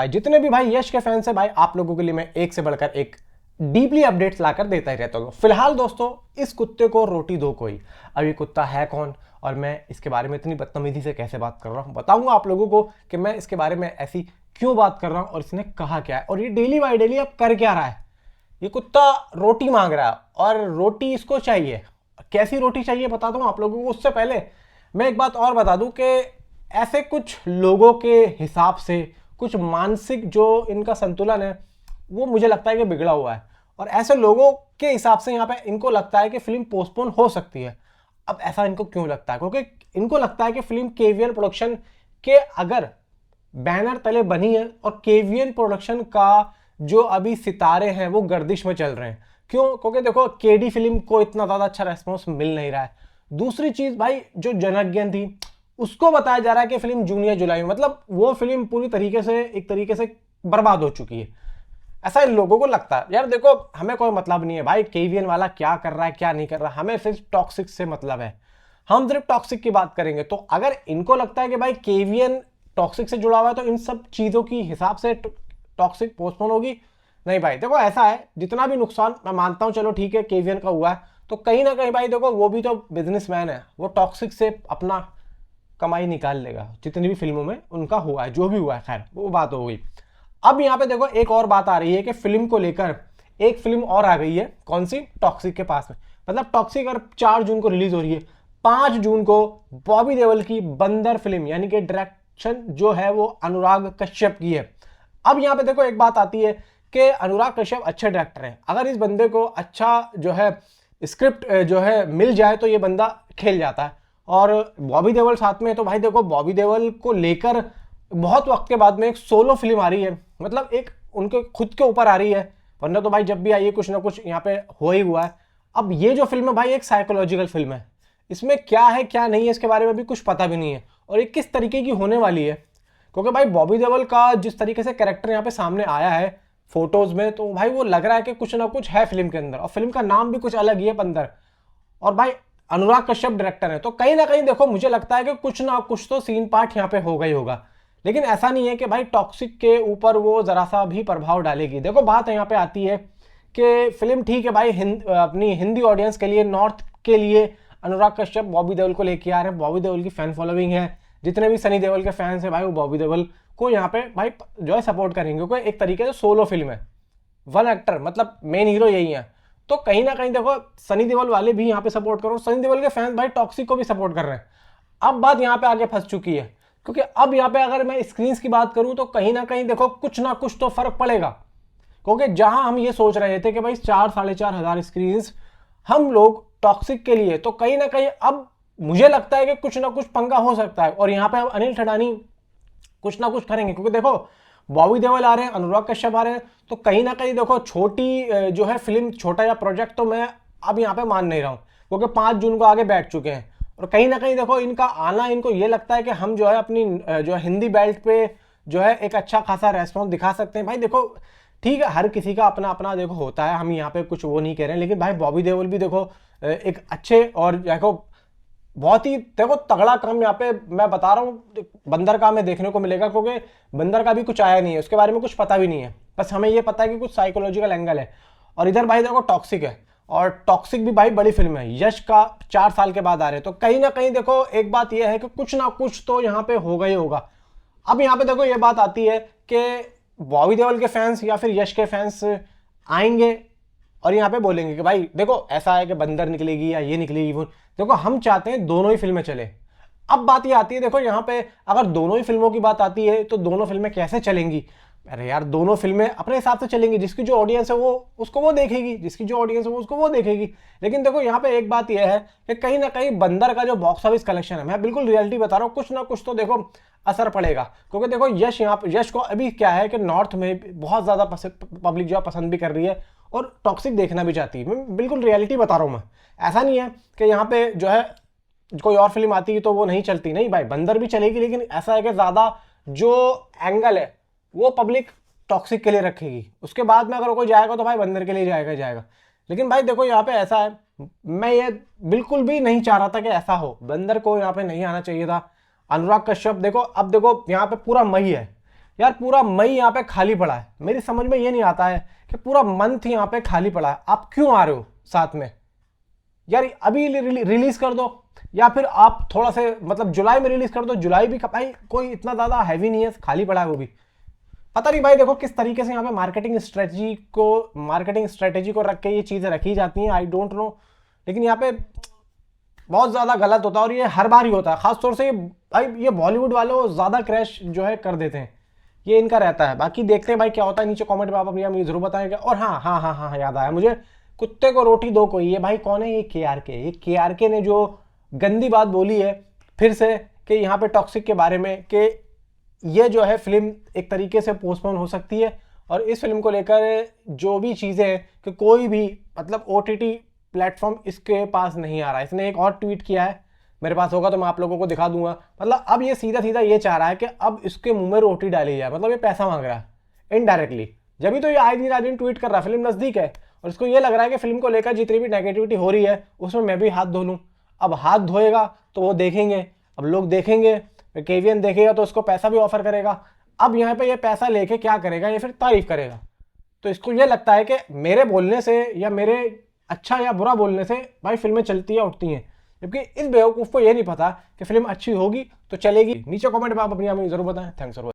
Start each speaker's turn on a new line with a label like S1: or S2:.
S1: भाई जितने भी भाई यश के फैंस है भाई, आप लोगों के लिए मैं एक से बढ़कर एक डीपली अपडेट्स लाकर देता ही रहता हूँ। फिलहाल दोस्तों, इस कुत्ते को रोटी दो कोई। अब ये कुत्ता है कौन और मैं इसके बारे में इतनी बदतमीजी से कैसे बात कर रहा हूँ, बताऊंगा आप लोगों को कि मैं इसके बारे में ऐसी क्यों बात कर रहा हूँ और इसने कहा क्या है और ये डेली बाई डेली अब कर क्या रहा है। ये कुत्ता रोटी मांग रहा है और रोटी इसको चाहिए। कैसी रोटी चाहिए बता दूं आप लोगों को। उससे पहले मैं एक बात और बता दूं कि ऐसे कुछ लोगों के हिसाब से कुछ मानसिक जो इनका संतुलन है वो मुझे लगता है कि बिगड़ा हुआ है, और ऐसे लोगों के हिसाब से यहाँ पे इनको लगता है कि फिल्म पोस्टपोन हो सकती है। अब ऐसा इनको क्यों लगता है? क्योंकि इनको लगता है कि फिल्म केवीएन प्रोडक्शन के अगर बैनर तले बनी है और केवीएन प्रोडक्शन का जो अभी सितारे हैं वो गर्दिश में चल रहे हैं। क्यों? क्योंकि देखो केडी फिल्म को इतना ज्यादा अच्छा रेस्पॉन्स मिल नहीं रहा है। दूसरी चीज भाई, जो जनज्ञान थी उसको बताया जा रहा है कि फिल्म जून या जुलाई में, मतलब वो फिल्म पूरी तरीके से एक तरीके से बर्बाद हो चुकी है। ऐसा इन लोगों को लगता है। यार देखो, हमें कोई मतलब नहीं है भाई केवीएन वाला क्या कर रहा है क्या नहीं कर रहा, हमें सिर्फ टॉक्सिक से मतलब है। हम सिर्फ टॉक्सिक की बात करेंगे। तो अगर इनको लगता है कि भाई केवीएन टॉक्सिक से जुड़ा हुआ है तो इन सब चीजों की हिसाब से टॉक्सिक पोस्टपोन होगी। नहीं भाई देखो, ऐसा है जितना भी नुकसान मैं मानता हूं, चलो ठीक है केवीएन का हुआ है, तो कहीं ना कहीं भाई देखो वो भी तो बिजनेसमैन है, वो टॉक्सिक से अपना कमाई निकाल लेगा। जितनी भी फिल्मों में उनका हुआ है, जो भी हुआ है, खैर वो बात हो गई। अब यहाँ पे देखो एक और बात आ रही है कि फिल्म को लेकर एक फिल्म और आ गई है। कौन सी? टॉक्सिक के पास में। मतलब टॉक्सिक अगर 4 जून को रिलीज हो रही है, 5 जून को बॉबी देओल की बंदर फिल्म, यानी कि डायरेक्शन जो है वो अनुराग कश्यप की है। अब यहाँ पे देखो एक बात आती है कि अनुराग कश्यप अच्छे डायरेक्टर हैं। अगर इस बंदे को अच्छा जो है स्क्रिप्ट जो है मिल जाए तो ये बंदा खेल जाता है। और बॉबी देओल साथ में, तो भाई देखो बॉबी देओल को लेकर बहुत वक्त के बाद में एक सोलो फिल्म आ रही है, मतलब एक उनके खुद के ऊपर आ रही है, वरना तो भाई जब भी आई है कुछ ना कुछ यहाँ पे हो ही हुआ है। अब ये जो फिल्म है भाई एक साइकोलॉजिकल फिल्म है। इसमें क्या है क्या नहीं है इसके बारे में भी कुछ पता भी नहीं है, और ये किस तरीके की होने वाली है। क्योंकि भाई बॉबी देओल का जिस तरीके से कैरेक्टर यहाँ पे सामने आया है फोटोज में, तो भाई वो लग रहा है कि कुछ ना कुछ है फिल्म के अंदर, और फिल्म का नाम भी कुछ अलग ही है, बंदर। और भाई अनुराग कश्यप डायरेक्टर है, तो कहीं ना कहीं देखो मुझे लगता है कि कुछ ना कुछ तो सीन पार्ट यहाँ पे होगा ही होगा। लेकिन ऐसा नहीं है कि भाई टॉक्सिक के ऊपर वो जरा सा भी प्रभाव डालेगी। देखो बात यहाँ पे आती है कि फिल्म ठीक है भाई अपनी हिंदी ऑडियंस के लिए, नॉर्थ के लिए अनुराग कश्यप बॉबी देओल को लेके आ रहे हैं। बॉबी देओल की फैन फॉलोइंग है, जितने भी सनी देओल के फैंस हैं भाई वो बॉबी देओल को यहाँ पे भाई जो है सपोर्ट करेंगे, क्योंकि एक तरीके से सोलो फिल्म है, वन एक्टर, मतलब मेन हीरो यही है। तो कहीं ना कहीं देखो सनी देओल वाले भी यहाँ पे सपोर्ट करो, सनी देओल के फैंस भाई टॉक्सिक को भी सपोर्ट कर रहे हैं। अब बात यहाँ पे आगे फंस चुकी है, क्योंकि अब यहाँ पे अगर मैं स्क्रीन की बात करूं तो कहीं ना कहीं देखो कुछ ना कुछ तो फर्क पड़ेगा। क्योंकि जहां हम ये सोच रहे थे कि भाई 4-4.5 स्क्रीन हम लोग टॉक्सिक के लिए, तो कहीं ना कहीं अब मुझे लगता है कि कुछ ना कुछ पंगा हो सकता है। और यहाँ पे अब अनिल ठडानी कुछ ना कुछ करेंगे, क्योंकि देखो बॉबी देओल आ रहे हैं, अनुराग कश्यप आ रहे हैं, तो कहीं ना कहीं देखो छोटी जो है फिल्म, छोटा या प्रोजेक्ट तो मैं अब यहाँ पे मान नहीं रहा हूँ, क्योंकि 5 जून को आगे बैठ चुके हैं। और कहीं ना कहीं देखो इनका आना, इनको ये लगता है कि हम जो है अपनी जो है हिंदी बेल्ट पे जो है एक अच्छा खासा रेस्पॉन्स दिखा सकते हैं। भाई देखो ठीक है, हर किसी का अपना अपना देखो होता है, हम यहाँ पे कुछ वो नहीं कह रहे हैं, लेकिन भाई बॉबी देओल भी देखो एक अच्छे और देखो बहुत ही देखो तगड़ा काम यहाँ पे मैं बता रहा हूँ बंदर का हमें देखने को मिलेगा। क्योंकि बंदर का भी कुछ आया नहीं है, उसके बारे में कुछ पता भी नहीं है, बस हमें ये पता है कि कुछ साइकोलॉजिकल एंगल है। और इधर भाई देखो टॉक्सिक है, और टॉक्सिक भी भाई बड़ी फिल्म है, यश का 4 साल के बाद आ रहे हैं, तो कहीं ना कहीं देखो एक बात यह है कि कुछ ना कुछ तो यहाँ पे होगा ही होगा। अब यहाँ पे देखो ये बात आती है कि बॉबी देओल के फैंस या फिर यश के फैंस आएंगे और यहाँ पे बोलेंगे कि भाई देखो ऐसा है कि बंदर निकलेगी या ये निकलेगी वो। देखो हम चाहते हैं दोनों ही फिल्में चले। अब बात ये आती है, देखो यहाँ पे अगर दोनों ही फिल्मों की बात आती है तो दोनों फिल्में कैसे चलेंगी? अरे यार दोनों फिल्में अपने हिसाब से चलेंगी, जिसकी जो ऑडियंस है वो उसको वो देखेगी, जिसकी जो ऑडियंस है वो उसको वो देखेगी। लेकिन देखो यहाँ पे एक बात यह है कि कहीं ना कहीं बंदर का जो बॉक्स ऑफिस कलेक्शन है, मैं बिल्कुल रियलिटी बता रहा हूँ, कुछ ना कुछ तो देखो असर पड़ेगा। क्योंकि देखो यश यहाँ पे, यश को अभी क्या है कि नॉर्थ में बहुत ज्यादा पब्लिक जो है पसंद भी कर रही है और टॉक्सिक देखना भी चाहती है। मैं बिल्कुल रियलिटी बता रहा हूँ, मैं ऐसा नहीं है कि यहाँ पे जो है कोई और फिल्म आती है तो वो नहीं चलती, नहीं भाई बंदर भी चलेगी, लेकिन ऐसा है कि ज्यादा जो एंगल है वो पब्लिक टॉक्सिक के लिए रखेगी। उसके बाद में अगर कोई जाएगा तो भाई बंदर के लिए जाएगा। लेकिन भाई देखो यहाँ पे ऐसा है, मैं ये बिल्कुल भी नहीं चाह रहा था कि ऐसा हो, बंदर को यहाँ पे नहीं आना चाहिए था। अनुराग कश्यप देखो, अब देखो यहाँ पे पूरा मई है, यार पूरा मई यहाँ पे खाली पड़ा है, मेरी समझ में ये नहीं आता है कि पूरा मंथ यहाँ पे खाली पड़ा है, आप क्यों आ रहे हो साथ में? यार अभी रिलीज कर दो, या फिर आप थोड़ा से मतलब जुलाई में रिलीज कर दो। जुलाई भी भाई कोई इतना ज्यादा हैवी नहीं है, खाली पड़ा है वो भी। पता नहीं भाई, देखो किस तरीके से यहाँ पे मार्केटिंग स्ट्रेटेजी को रख के ये चीजें रखी जाती हैं, आई डोंट नो। लेकिन यहाँ पे बहुत ज्यादा गलत होता है, और ये हर बार ही होता है। खासतौर से भाई ये बॉलीवुड वालों ज्यादा क्रैश जो है कर देते हैं, ये इनका रहता है। बाकी देखते हैं भाई क्या होता है, नीचे कमेंट में आप अपनी मुझे जरूर बताएंगे। और हाँ हाँ हाँ हाँ, याद आया मुझे, कुत्ते को रोटी दो कोई, ये भाई कौन है? ये के आर के ने जो गंदी बात बोली है फिर से कि यहाँ पे टॉक्सिक के बारे में, कि ये जो है फिल्म एक तरीके से पोस्टपोन हो सकती है। और इस फिल्म को लेकर जो भी चीज़ें हैं कि कोई भी मतलब OTT प्लेटफॉर्म इसके पास नहीं आ रहा है। इसने एक और ट्वीट किया है, मेरे पास होगा तो मैं आप लोगों को दिखा दूंगा। मतलब अब ये सीधा सीधा ये चाह रहा है कि अब इसके मुंह में रोटी डाली जाए, मतलब ये पैसा मांग रहा है इनडायरेक्टली। जब भी तो ये आए दिन ट्वीट कर रहा है, फिल्म नजदीक है और इसको ये लग रहा है कि फिल्म को लेकर जितनी भी नेगेटिविटी हो रही है उसमें मैं भी हाथ धो लूँ। अब हाथ धोएगा तो वो देखेंगे, अब लोग देखेंगे, केवीएन देखेगा तो उसको पैसा भी ऑफर करेगा। अब यहाँ पे ये पैसा लेके क्या करेगा? ये फिर तारीफ करेगा। तो इसको ये लगता है कि मेरे बोलने से या मेरे अच्छा या बुरा बोलने से भाई फिल्में चलती है उठती हैं, जबकि इस बेवकूफ़ को ये नहीं पता कि फिल्म अच्छी होगी तो चलेगी। नीचे कमेंट में आप अपनी जरूर बताएं। Thanks for